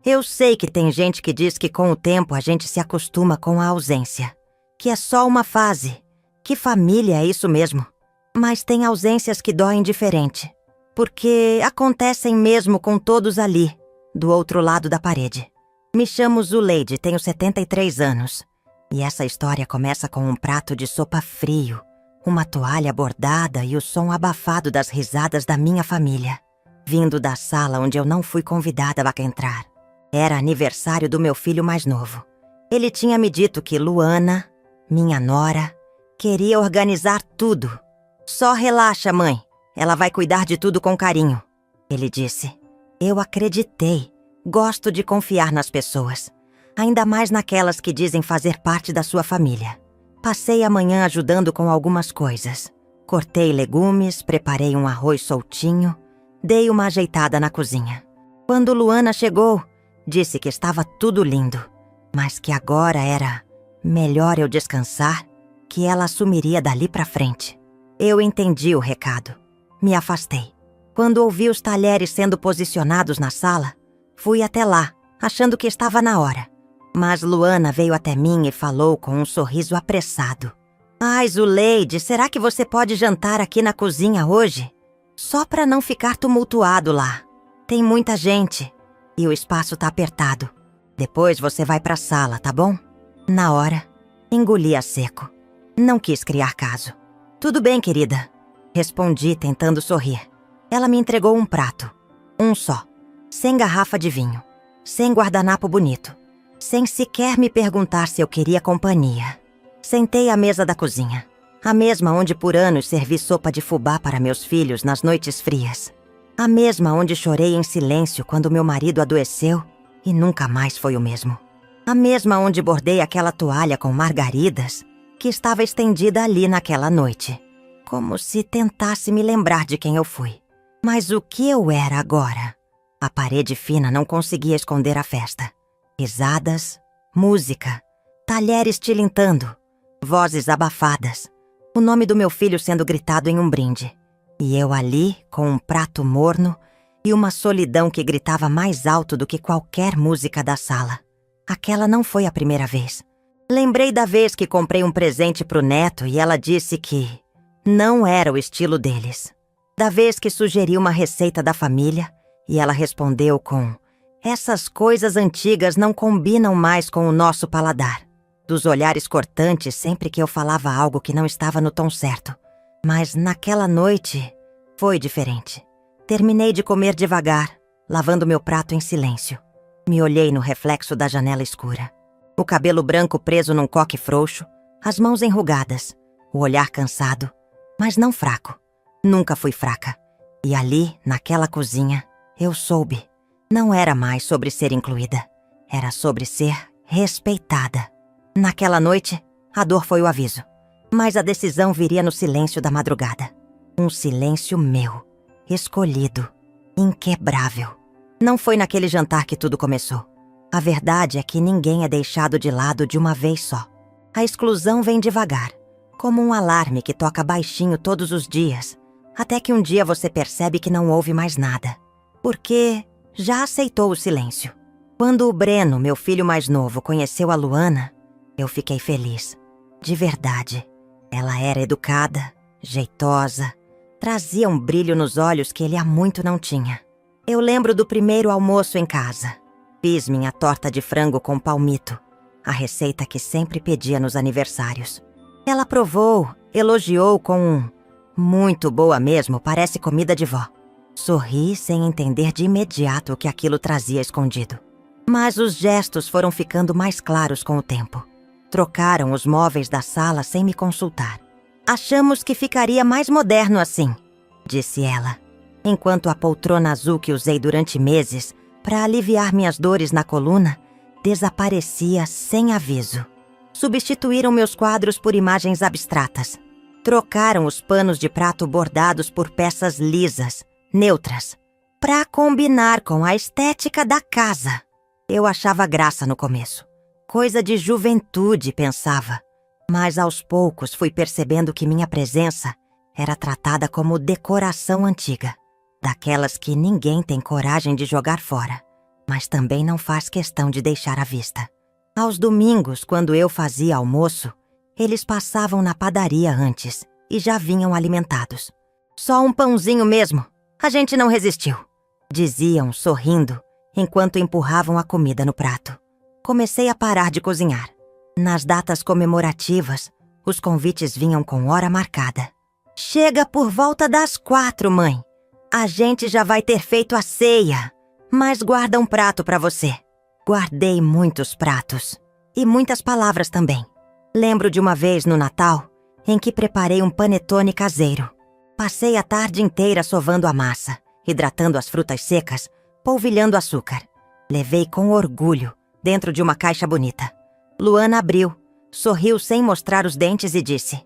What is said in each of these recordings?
Eu sei que tem gente que diz que com o tempo a gente se acostuma com a ausência, que é só uma fase, que família é isso mesmo. Mas tem ausências que doem diferente, porque acontecem mesmo com todos ali, do outro lado da parede. Me chamo Zuleide, tenho 73 anos. E essa história começa com um prato de sopa frio, uma toalha bordada e o som abafado das risadas da minha família, vindo da sala onde eu não fui convidada a entrar. Era aniversário do meu filho mais novo. Ele tinha me dito que Luana, minha nora, queria organizar tudo. Só relaxa, mãe. Ela vai cuidar de tudo com carinho, ele disse. Eu acreditei. Gosto de confiar nas pessoas, ainda mais naquelas que dizem fazer parte da sua família. Passei a manhã ajudando com algumas coisas. Cortei legumes, preparei um arroz soltinho, dei uma ajeitada na cozinha. Quando Luana chegou, disse que estava tudo lindo, mas que agora era melhor eu descansar, que ela assumiria dali pra frente. Eu entendi o recado. Me afastei. Quando ouvi os talheres sendo posicionados na sala, fui até lá, achando que estava na hora. Mas Luana veio até mim e falou com um sorriso apressado. Ai, Zuleide, será que você pode jantar aqui na cozinha hoje? Só para não ficar tumultuado lá. Tem muita gente e o espaço tá apertado. Depois você vai pra sala, tá bom? Na hora, engoli a seco. Não quis criar caso. Tudo bem, querida, respondi tentando sorrir. Ela me entregou um prato. Um só. Sem garrafa de vinho. Sem guardanapo bonito. Sem sequer me perguntar se eu queria companhia. Sentei à mesa da cozinha. A mesma onde por anos servi sopa de fubá para meus filhos nas noites frias. A mesma onde chorei em silêncio quando meu marido adoeceu e nunca mais foi o mesmo. A mesma onde bordei aquela toalha com margaridas que estava estendida ali naquela noite. Como se tentasse me lembrar de quem eu fui. Mas o que eu era agora? A parede fina não conseguia esconder a festa. Risadas, música, talheres tilintando, vozes abafadas, o nome do meu filho sendo gritado em um brinde. E eu ali, com um prato morno e uma solidão que gritava mais alto do que qualquer música da sala. Aquela não foi a primeira vez. Lembrei da vez que comprei um presente pro neto e ela disse que não era o estilo deles. Da vez que sugeri uma receita da família e ela respondeu com: essas coisas antigas não combinam mais com o nosso paladar. Dos olhares cortantes sempre que eu falava algo que não estava no tom certo. Mas naquela noite foi diferente. Terminei de comer devagar, lavando meu prato em silêncio. Me olhei no reflexo da janela escura. O cabelo branco preso num coque frouxo, as mãos enrugadas, o olhar cansado, mas não fraco. Nunca fui fraca. E ali, naquela cozinha, eu soube. Não era mais sobre ser incluída. Era sobre ser respeitada. Naquela noite, a dor foi o aviso. Mas a decisão viria no silêncio da madrugada. Um silêncio meu, escolhido, inquebrável. Não foi naquele jantar que tudo começou. A verdade é que ninguém é deixado de lado de uma vez só. A exclusão vem devagar, como um alarme que toca baixinho todos os dias, até que um dia você percebe que não ouve mais nada, porque já aceitou o silêncio. Quando o Breno, meu filho mais novo, conheceu a Luana, eu fiquei feliz. De verdade. Ela era educada, jeitosa, trazia um brilho nos olhos que ele há muito não tinha. Eu lembro do primeiro almoço em casa. Fiz minha torta de frango com palmito, a receita que sempre pedia nos aniversários. Ela provou, elogiou com um muito boa mesmo, parece comida de vó. Sorri sem entender de imediato o que aquilo trazia escondido. Mas os gestos foram ficando mais claros com o tempo. Trocaram os móveis da sala sem me consultar. Achamos que ficaria mais moderno assim, disse ela, enquanto a poltrona azul que usei durante meses para aliviar minhas dores na coluna desaparecia sem aviso. Substituíram meus quadros por imagens abstratas. Trocaram os panos de prato bordados por peças lisas, neutras, para combinar com a estética da casa. Eu achava graça no começo. Coisa de juventude, pensava. Mas aos poucos fui percebendo que minha presença era tratada como decoração antiga, daquelas que ninguém tem coragem de jogar fora. mas também não faz questão de deixar à vista. Aos domingos, quando eu fazia almoço, eles passavam na padaria antes e já vinham alimentados. Só um pãozinho mesmo, a gente não resistiu, diziam sorrindo, enquanto empurravam a comida no prato. Comecei a parar de cozinhar. Nas datas comemorativas, os convites vinham com hora marcada. Chega por volta das 4, mãe. A gente já vai ter feito a ceia, mas guarda um prato para você. Guardei muitos pratos e muitas palavras também. Lembro de uma vez no Natal em que preparei um panetone caseiro. Passei a tarde inteira sovando a massa, hidratando as frutas secas, polvilhando açúcar. Levei com orgulho dentro de uma caixa bonita. Luana abriu, sorriu sem mostrar os dentes e disse: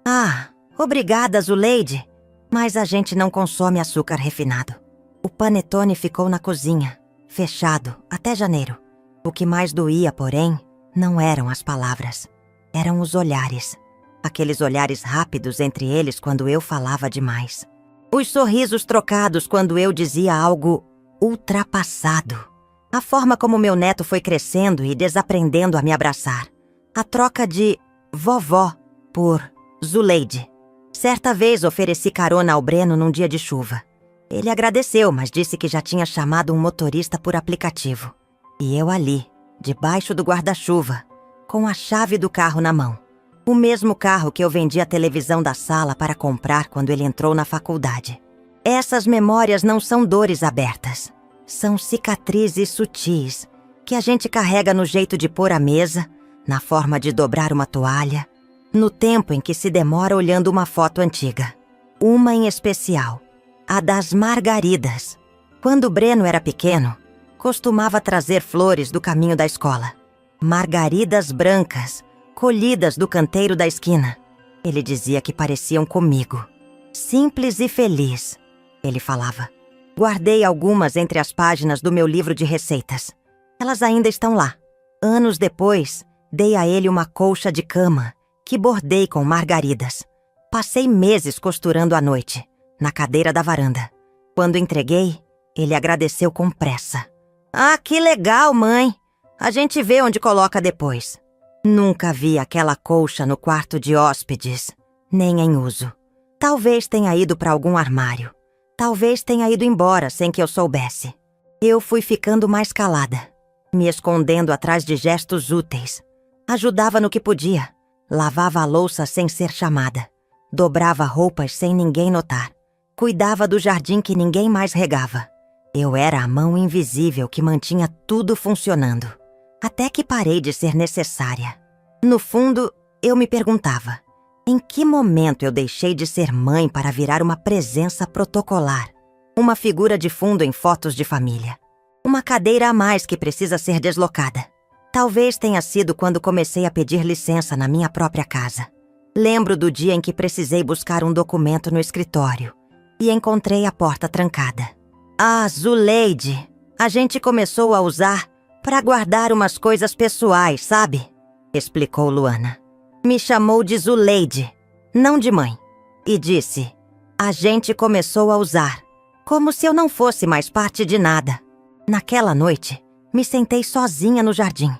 "Ah, obrigada, Zuleide, mas a gente não consome açúcar refinado." O panetone ficou na cozinha, fechado, até janeiro. O que mais doía, porém, não eram as palavras. Eram os olhares. Aqueles olhares rápidos entre eles quando eu falava demais. Os sorrisos trocados quando eu dizia algo ultrapassado. A forma como meu neto foi crescendo e desaprendendo a me abraçar. A troca de vovó por Zuleide. Certa vez ofereci carona ao Breno num dia de chuva. Ele agradeceu, mas disse que já tinha chamado um motorista por aplicativo. E eu ali, debaixo do guarda-chuva, com a chave do carro na mão. O mesmo carro que eu vendi a televisão da sala para comprar quando ele entrou na faculdade. Essas memórias não são dores abertas. São cicatrizes sutis que a gente carrega no jeito de pôr a mesa, na forma de dobrar uma toalha, no tempo em que se demora olhando uma foto antiga. Uma em especial, a das margaridas. Quando o Breno era pequeno, costumava trazer flores do caminho da escola. Margaridas brancas, colhidas do canteiro da esquina. Ele dizia que pareciam comigo. Simples e feliz, ele falava. Guardei algumas entre as páginas do meu livro de receitas. Elas ainda estão lá. Anos depois, dei a ele uma colcha de cama que bordei com margaridas. Passei meses costurando à noite, na cadeira da varanda. Quando entreguei, ele agradeceu com pressa. "Ah, que legal, mãe! A gente vê onde coloca depois." Nunca vi aquela colcha no quarto de hóspedes, nem em uso. Talvez tenha ido para algum armário. Talvez tenha ido embora sem que eu soubesse. Eu fui ficando mais calada, me escondendo atrás de gestos úteis. Ajudava no que podia. Lavava a louça sem ser chamada. Dobrava roupas sem ninguém notar. Cuidava do jardim que ninguém mais regava. Eu era a mão invisível que mantinha tudo funcionando. Até que parei de ser necessária. No fundo, eu me perguntava: em que momento eu deixei de ser mãe para virar uma presença protocolar? Uma figura de fundo em fotos de família. Uma cadeira a mais que precisa ser deslocada. Talvez tenha sido quando comecei a pedir licença na minha própria casa. Lembro do dia em que precisei buscar um documento no escritório e encontrei a porta trancada. "Ah, Zuleide, a gente começou a usar para guardar umas coisas pessoais, sabe?" explicou Luana. Me chamou de Zuleide, não de mãe, e disse: "A gente começou a usar", como se eu não fosse mais parte de nada. Naquela noite, me sentei sozinha no jardim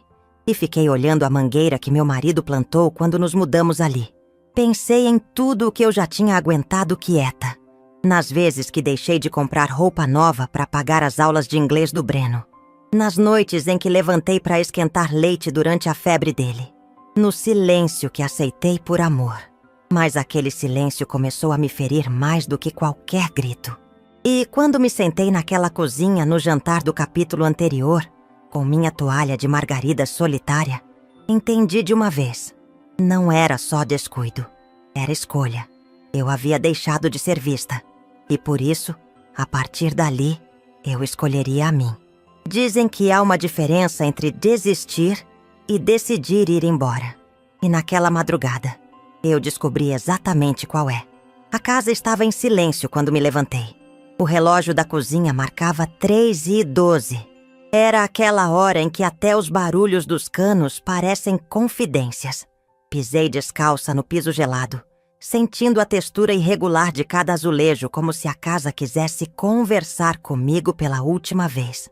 e fiquei olhando a mangueira que meu marido plantou quando nos mudamos ali. Pensei em tudo o que eu já tinha aguentado quieta. Nas vezes que deixei de comprar roupa nova para pagar as aulas de inglês do Breno. Nas noites em que levantei para esquentar leite durante a febre dele. No silêncio que aceitei por amor. Mas aquele silêncio começou a me ferir mais do que qualquer grito. E quando me sentei naquela cozinha no jantar do capítulo anterior, com minha toalha de margarida solitária, entendi de uma vez. Não era só descuido, era escolha. Eu havia deixado de ser vista. E por isso, a partir dali, eu escolheria a mim. Dizem que há uma diferença entre desistir e decidir ir embora. E naquela madrugada, eu descobri exatamente qual é. A casa estava em silêncio quando me levantei. O relógio da cozinha marcava 3h12. Era aquela hora em que até os barulhos dos canos parecem confidências. Pisei descalça no piso gelado, sentindo a textura irregular de cada azulejo como se a casa quisesse conversar comigo pela última vez.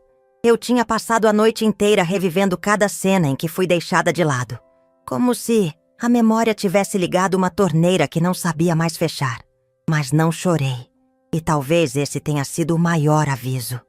Eu tinha passado a noite inteira revivendo cada cena em que fui deixada de lado. Como se a memória tivesse ligado uma torneira que não sabia mais fechar. Mas não chorei. E talvez esse tenha sido o maior aviso.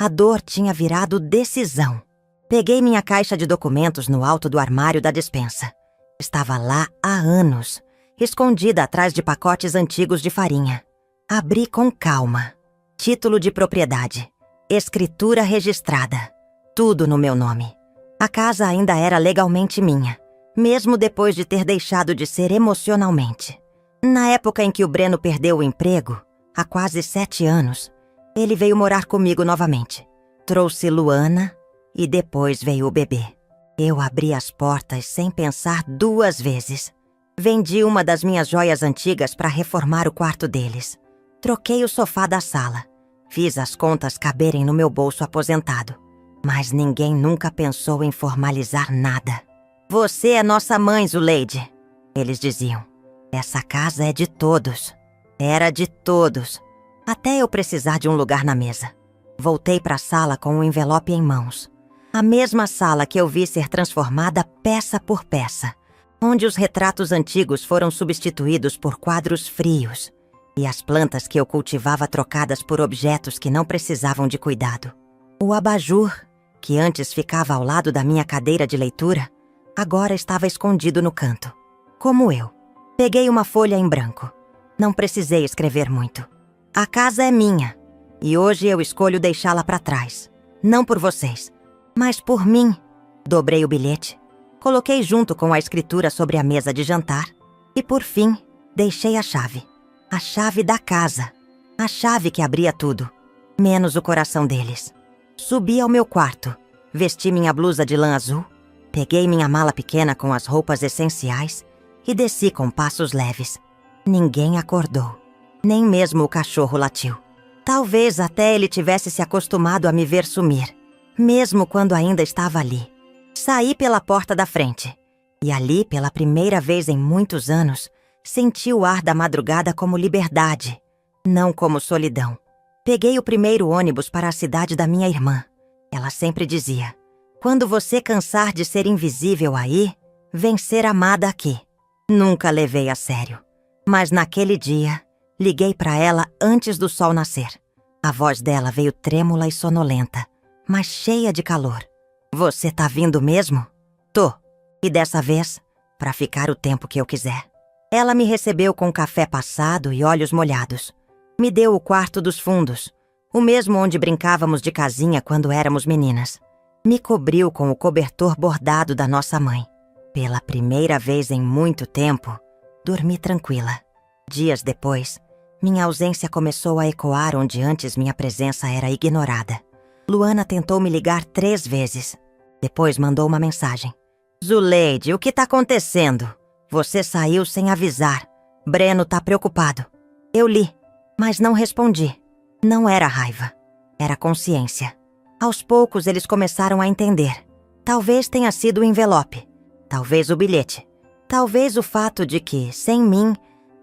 A dor tinha virado decisão. Peguei minha caixa de documentos no alto do armário da despensa. Estava lá há anos, escondida atrás de pacotes antigos de farinha. Abri com calma. Título de propriedade. Escritura registrada. Tudo no meu nome. A casa ainda era legalmente minha, mesmo depois de ter deixado de ser emocionalmente. Na época em que o Breno perdeu o emprego, há quase 7 anos, ele veio morar comigo novamente. Trouxe Luana e depois veio o bebê. Eu abri as portas sem pensar 2 vezes. Vendi uma das minhas joias antigas para reformar o quarto deles. Troquei o sofá da sala. Fiz as contas caberem no meu bolso aposentado. Mas ninguém nunca pensou em formalizar nada. Você é nossa mãe, Zuleide, eles diziam. Essa casa é de todos. Era de todos. Até eu precisar de um lugar na mesa. Voltei para a sala com um envelope em mãos. A mesma sala que eu vi ser transformada peça por peça, onde os retratos antigos foram substituídos por quadros frios e as plantas que eu cultivava trocadas por objetos que não precisavam de cuidado. O abajur, que antes ficava ao lado da minha cadeira de leitura, agora estava escondido no canto. Como eu. Peguei uma folha em branco. Não precisei escrever muito. A casa é minha, e hoje eu escolho deixá-la para trás. Não por vocês, mas por mim. Dobrei o bilhete, coloquei junto com a escritura sobre a mesa de jantar e, por fim, deixei a chave. A chave da casa. A chave que abria tudo, menos o coração deles. Subi ao meu quarto, vesti minha blusa de lã azul, peguei minha mala pequena com as roupas essenciais e desci com passos leves. Ninguém acordou. Nem mesmo o cachorro latiu. Talvez até ele tivesse se acostumado a me ver sumir, mesmo quando ainda estava ali. Saí pela porta da frente. E ali, pela primeira vez em muitos anos, senti o ar da madrugada como liberdade, não como solidão. Peguei o primeiro ônibus para a cidade da minha irmã. Ela sempre dizia: quando você cansar de ser invisível aí, vem ser amada aqui. Nunca levei a sério. Mas naquele dia, liguei para ela antes do sol nascer. A voz dela veio trêmula e sonolenta, mas cheia de calor. Você tá vindo mesmo? Tô. E dessa vez, para ficar o tempo que eu quiser. Ela me recebeu com café passado e olhos molhados. Me deu o quarto dos fundos, o mesmo onde brincávamos de casinha quando éramos meninas. Me cobriu com o cobertor bordado da nossa mãe. Pela primeira vez em muito tempo, dormi tranquila. Dias depois, minha ausência começou a ecoar onde antes minha presença era ignorada. Luana tentou me ligar 3 vezes. Depois mandou uma mensagem. Zuleide, o que tá acontecendo? Você saiu sem avisar. Breno tá preocupado. Eu li, mas não respondi. Não era raiva. Era consciência. Aos poucos eles começaram a entender. Talvez tenha sido o envelope. Talvez o bilhete. Talvez o fato de que, sem mim,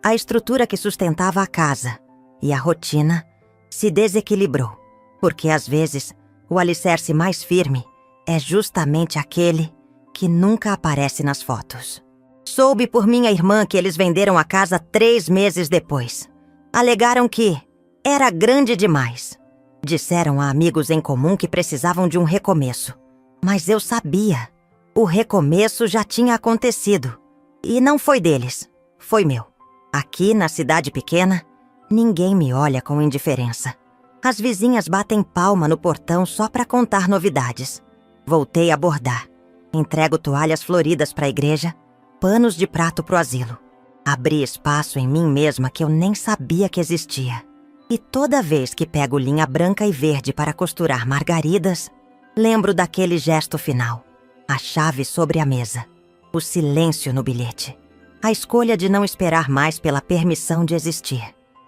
a estrutura que sustentava a casa e a rotina se desequilibrou. Porque às vezes, o alicerce mais firme é justamente aquele que nunca aparece nas fotos. Soube por minha irmã que eles venderam a casa 3 meses depois. Alegaram que era grande demais. Disseram a amigos em comum que precisavam de um recomeço. Mas eu sabia. O recomeço já tinha acontecido. E não foi deles, foi meu. Aqui, na cidade pequena, ninguém me olha com indiferença. As vizinhas batem palma no portão só para contar novidades. Voltei a bordar. Entrego toalhas floridas para a igreja, panos de prato pro asilo. Abri espaço em mim mesma que eu nem sabia que existia. E toda vez que pego linha branca e verde para costurar margaridas, lembro daquele gesto final. A chave sobre a mesa. O silêncio no bilhete. A escolha de não esperar mais pela permissão de existir.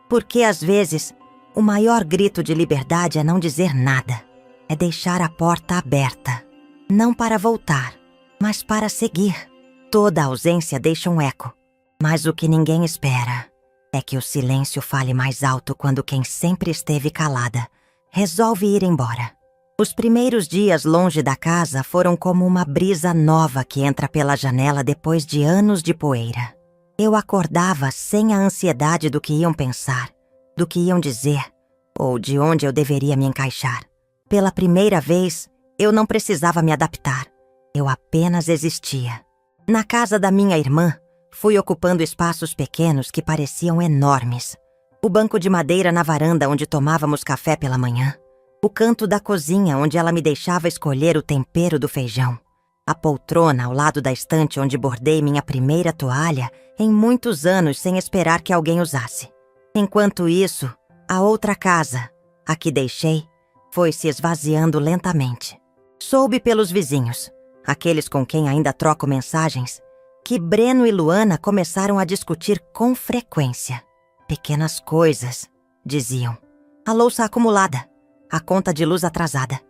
Porque, às vezes, o maior grito de liberdade é não dizer nada. É deixar a porta aberta. Não para voltar, mas para seguir. Toda ausência deixa um eco. Mas o que ninguém espera é que o silêncio fale mais alto quando quem sempre esteve calada resolve ir embora. Os primeiros dias longe da casa foram como uma brisa nova que entra pela janela depois de anos de poeira. Eu acordava sem a ansiedade do que iam pensar, do que iam dizer, ou de onde eu deveria me encaixar. Pela primeira vez, eu não precisava me adaptar. Eu apenas existia. Na casa da minha irmã, fui ocupando espaços pequenos que pareciam enormes. O banco de madeira na varanda onde tomávamos café pela manhã. O canto da cozinha onde ela me deixava escolher o tempero do feijão. A poltrona ao lado da estante onde bordei minha primeira toalha em muitos anos sem esperar que alguém usasse. Enquanto isso, a outra casa, a que deixei, foi se esvaziando lentamente. Soube pelos vizinhos, aqueles com quem ainda troco mensagens, que Breno e Luana começaram a discutir com frequência. Pequenas coisas, diziam. A louça acumulada, a conta de luz atrasada.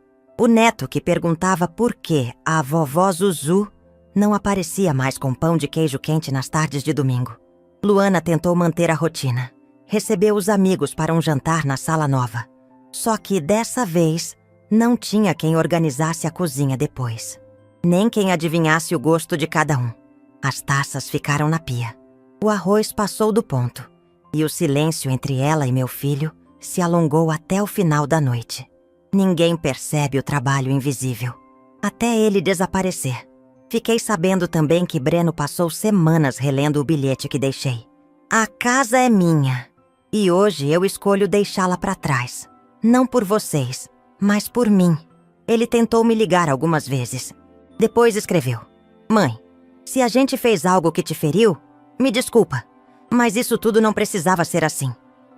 O neto que perguntava por que a vovó Zuzu não aparecia mais com pão de queijo quente nas tardes de domingo. Luana tentou manter a rotina. Recebeu os amigos para um jantar na sala nova. Só que dessa vez, não tinha quem organizasse a cozinha depois. Nem quem adivinhasse o gosto de cada um. As taças ficaram na pia. O arroz passou do ponto. E o silêncio entre ela e meu filho se alongou até o final da noite. Ninguém percebe o trabalho invisível, até ele desaparecer. Fiquei sabendo também que Breno passou semanas relendo o bilhete que deixei. A casa é minha, e hoje eu escolho deixá-la para trás. Não por vocês, mas por mim. Ele tentou me ligar algumas vezes. Depois escreveu: Mãe, se a gente fez algo que te feriu, me desculpa, mas isso tudo não precisava ser assim.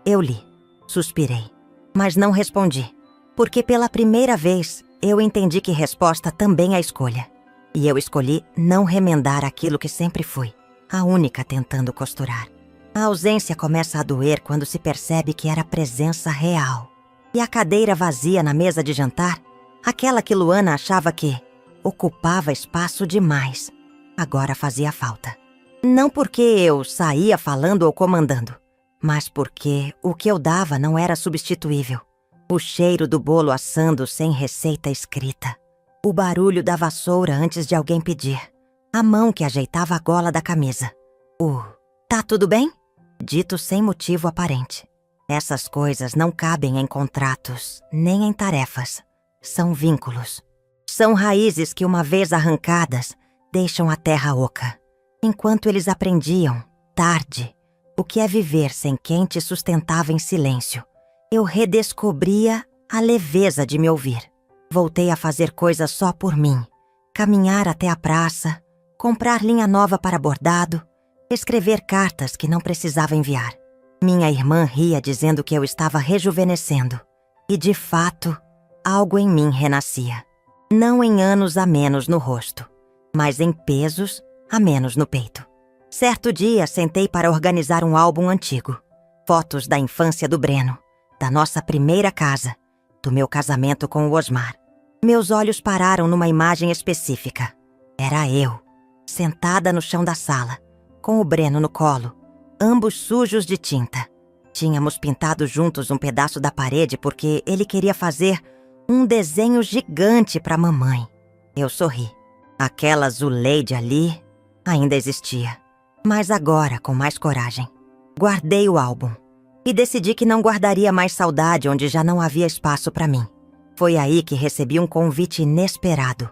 Eu li, suspirei, mas não respondi. Porque pela primeira vez, eu entendi que resposta também é escolha. E eu escolhi não remendar aquilo que sempre fui, a única tentando costurar. A ausência começa a doer quando se percebe que era presença real. E a cadeira vazia na mesa de jantar, aquela que Luana achava que ocupava espaço demais, agora fazia falta. Não porque eu saía falando ou comandando, mas porque o que eu dava não era substituível. O cheiro do bolo assando sem receita escrita. O barulho da vassoura antes de alguém pedir. A mão que ajeitava a gola da camisa. Tá tudo bem? Dito sem motivo aparente. Essas coisas não cabem em contratos, nem em tarefas. São vínculos. São raízes que, uma vez arrancadas, deixam a terra oca. Enquanto eles aprendiam, tarde, o que é viver sem quem te sustentava em silêncio, eu redescobria a leveza de me ouvir. Voltei a fazer coisas só por mim. Caminhar até a praça, comprar linha nova para bordado, escrever cartas que não precisava enviar. Minha irmã ria dizendo que eu estava rejuvenescendo. E, de fato, algo em mim renascia. Não em anos a menos no rosto, mas em pesos a menos no peito. Certo dia, sentei para organizar um álbum antigo. Fotos da infância do Breno, da nossa primeira casa, do meu casamento com o Osmar. Meus olhos pararam numa imagem específica. Era eu, sentada no chão da sala, com o Breno no colo, ambos sujos de tinta. Tínhamos pintado juntos um pedaço da parede porque ele queria fazer um desenho gigante para a mamãe. Eu sorri. Aquela Zuleide ali ainda existia, mas agora com mais coragem. Guardei o álbum. E decidi que não guardaria mais saudade onde já não havia espaço para mim. Foi aí que recebi um convite inesperado.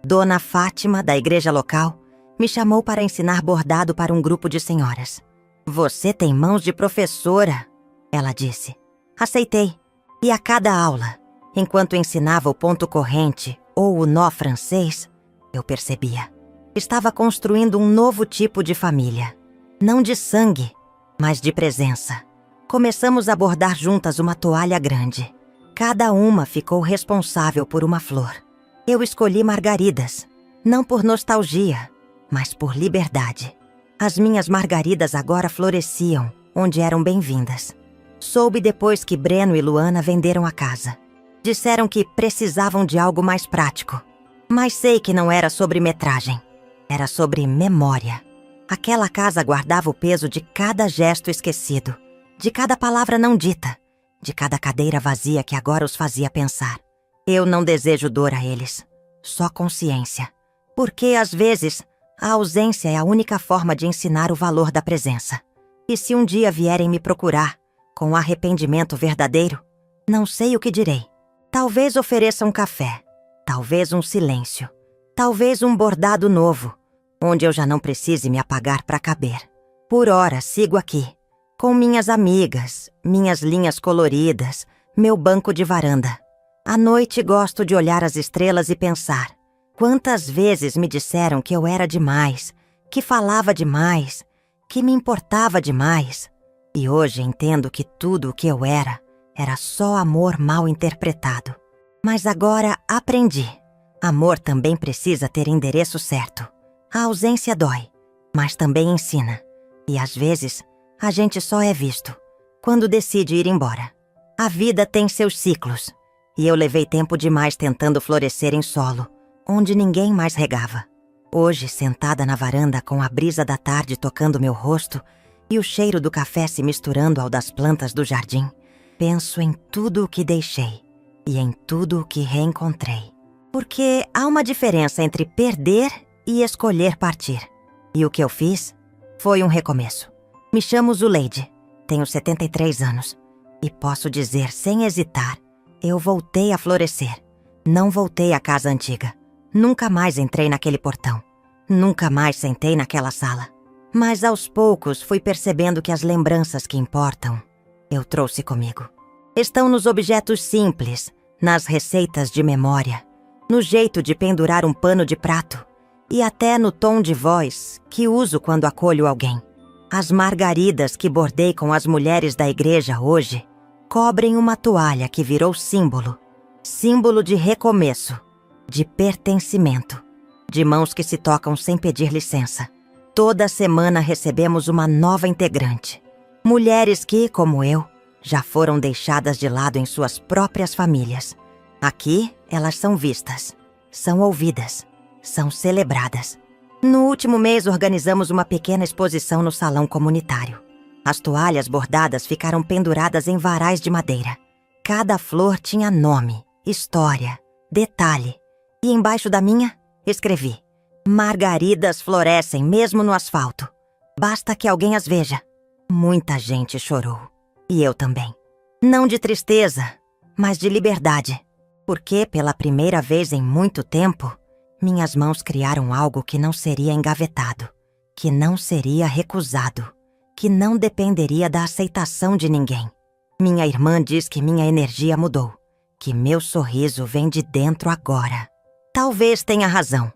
Dona Fátima, da igreja local, me chamou para ensinar bordado para um grupo de senhoras. Você tem mãos de professora, ela disse. Aceitei. E a cada aula, enquanto ensinava o ponto corrente ou o nó francês, eu percebia. Estava construindo um novo tipo de família. Não de sangue, mas de presença. Começamos a bordar juntas uma toalha grande. Cada uma ficou responsável por uma flor. Eu escolhi margaridas, não por nostalgia, mas por liberdade. As minhas margaridas agora floresciam, onde eram bem-vindas. Soube depois que Breno e Luana venderam a casa. Disseram que precisavam de algo mais prático. Mas sei que não era sobre metragem. Era sobre memória. Aquela casa guardava o peso de cada gesto esquecido, de cada palavra não dita, de cada cadeira vazia que agora os fazia pensar. Eu não desejo dor a eles, só consciência. Porque, às vezes, a ausência é a única forma de ensinar o valor da presença. E se um dia vierem me procurar, com arrependimento verdadeiro, não sei o que direi. Talvez ofereça um café, talvez um silêncio, talvez um bordado novo, onde eu já não precise me apagar para caber. Por ora, sigo aqui, com minhas amigas, minhas linhas coloridas, meu banco de varanda. À noite gosto de olhar as estrelas e pensar: quantas vezes me disseram que eu era demais, que falava demais, que me importava demais. E hoje entendo que tudo o que eu era só amor mal interpretado. Mas agora aprendi. Amor também precisa ter endereço certo. A ausência dói, mas também ensina. E às vezes, a gente só é visto quando decide ir embora. A vida tem seus ciclos. E eu levei tempo demais tentando florescer em solo, onde ninguém mais regava. Hoje, sentada na varanda com a brisa da tarde tocando meu rosto e o cheiro do café se misturando ao das plantas do jardim, penso em tudo o que deixei e em tudo o que reencontrei. Porque há uma diferença entre perder e escolher partir. E o que eu fiz foi um recomeço. Me chamo Zuleide, tenho 73 anos e posso dizer sem hesitar, eu voltei a florescer. Não voltei à casa antiga. Nunca mais entrei naquele portão. Nunca mais sentei naquela sala. Mas aos poucos fui percebendo que as lembranças que importam, eu trouxe comigo. Estão nos objetos simples, nas receitas de memória, no jeito de pendurar um pano de prato e até no tom de voz que uso quando acolho alguém. As margaridas que bordei com as mulheres da igreja hoje cobrem uma toalha que virou símbolo. Símbolo de recomeço, de pertencimento, de mãos que se tocam sem pedir licença. Toda semana recebemos uma nova integrante. Mulheres que, como eu, já foram deixadas de lado em suas próprias famílias. Aqui, elas são vistas, são ouvidas, são celebradas. No último mês, organizamos uma pequena exposição no salão comunitário. As toalhas bordadas ficaram penduradas em varais de madeira. Cada flor tinha nome, história, detalhe. E embaixo da minha, escrevi: margaridas florescem mesmo no asfalto. Basta que alguém as veja. Muita gente chorou. E eu também. Não de tristeza, mas de liberdade. Porque, pela primeira vez em muito tempo, minhas mãos criaram algo que não seria engavetado, que não seria recusado, que não dependeria da aceitação de ninguém. Minha irmã diz que minha energia mudou, que meu sorriso vem de dentro agora. Talvez tenha razão.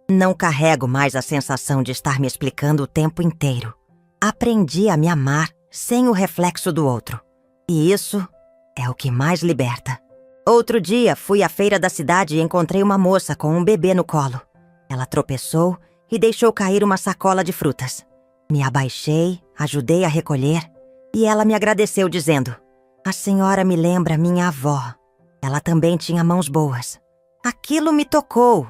Não carrego mais a sensação de estar me explicando o tempo inteiro. Aprendi a me amar sem o reflexo do outro. E isso é o que mais liberta. Outro dia, fui à feira da cidade e encontrei uma moça com um bebê no colo. Ela tropeçou e deixou cair uma sacola de frutas. Me abaixei, ajudei a recolher e ela me agradeceu dizendo: "A senhora me lembra minha avó. Ela também tinha mãos boas." Aquilo me tocou,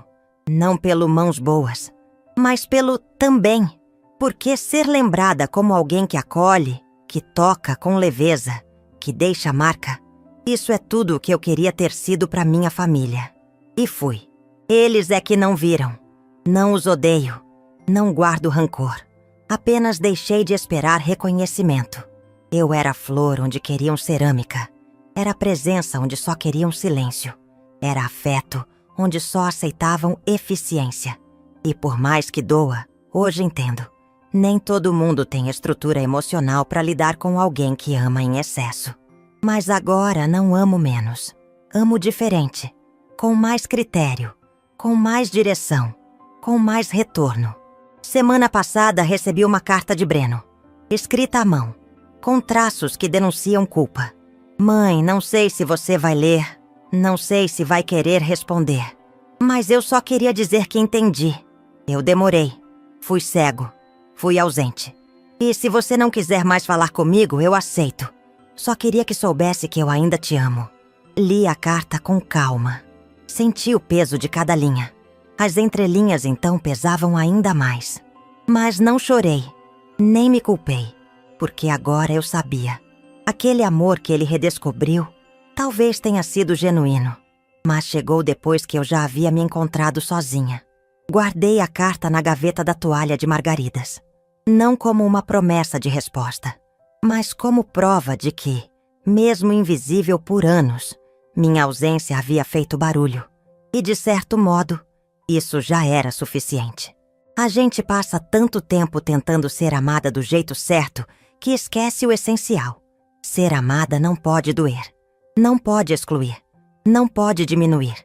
não pelo mãos boas, mas pelo também. Porque ser lembrada como alguém que acolhe, que toca com leveza, que deixa marca, isso é tudo o que eu queria ter sido para minha família. E fui. Eles é que não viram. Não os odeio. Não guardo rancor. Apenas deixei de esperar reconhecimento. Eu era flor onde queriam cerâmica. Era presença onde só queriam silêncio. Era afeto onde só aceitavam eficiência. E por mais que doa, hoje entendo. Nem todo mundo tem estrutura emocional para lidar com alguém que ama em excesso. Mas agora não amo menos. Amo diferente. Com mais critério. Com mais direção. Com mais retorno. Semana passada recebi uma carta de Breno. Escrita à mão. Com traços que denunciam culpa. "Mãe, não sei se você vai ler. Não sei se vai querer responder. Mas eu só queria dizer que entendi. Eu demorei. Fui cego. Fui ausente. E se você não quiser mais falar comigo, eu aceito. Só queria que soubesse que eu ainda te amo." Li a carta com calma. Senti o peso de cada linha. As entrelinhas então pesavam ainda mais. Mas não chorei, nem me culpei, porque agora eu sabia. Aquele amor que ele redescobriu talvez tenha sido genuíno. Mas chegou depois que eu já havia me encontrado sozinha. Guardei a carta na gaveta da toalha de margaridas. Não como uma promessa de resposta, mas como prova de que, mesmo invisível por anos, minha ausência havia feito barulho. E, de certo modo, isso já era suficiente. A gente passa tanto tempo tentando ser amada do jeito certo que esquece o essencial. Ser amada não pode doer, não pode excluir, não pode diminuir.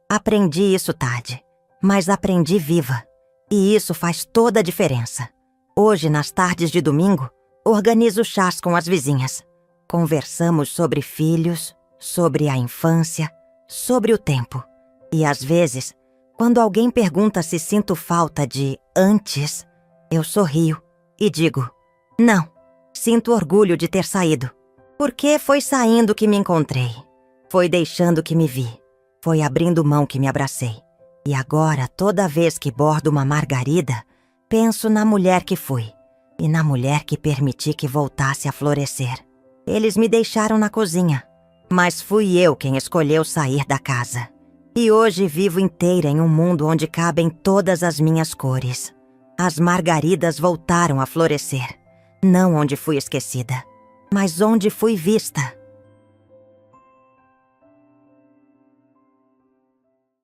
Aprendi isso tarde, mas aprendi viva. E isso faz toda a diferença. Hoje, nas tardes de domingo, organizo chás com as vizinhas. Conversamos sobre filhos, sobre a infância, sobre o tempo. E às vezes, quando alguém pergunta se sinto falta de antes, eu sorrio e digo, não, sinto orgulho de ter saído. Porque foi saindo que me encontrei. Foi deixando que me vi. Foi abrindo mão que me abracei. E agora, toda vez que bordo uma margarida, penso na mulher que fui. E na mulher que permiti que voltasse a florescer. Eles me deixaram na cozinha. Mas fui eu quem escolheu sair da casa. E hoje vivo inteira em um mundo onde cabem todas as minhas cores. As margaridas voltaram a florescer. Não onde fui esquecida, mas onde fui vista.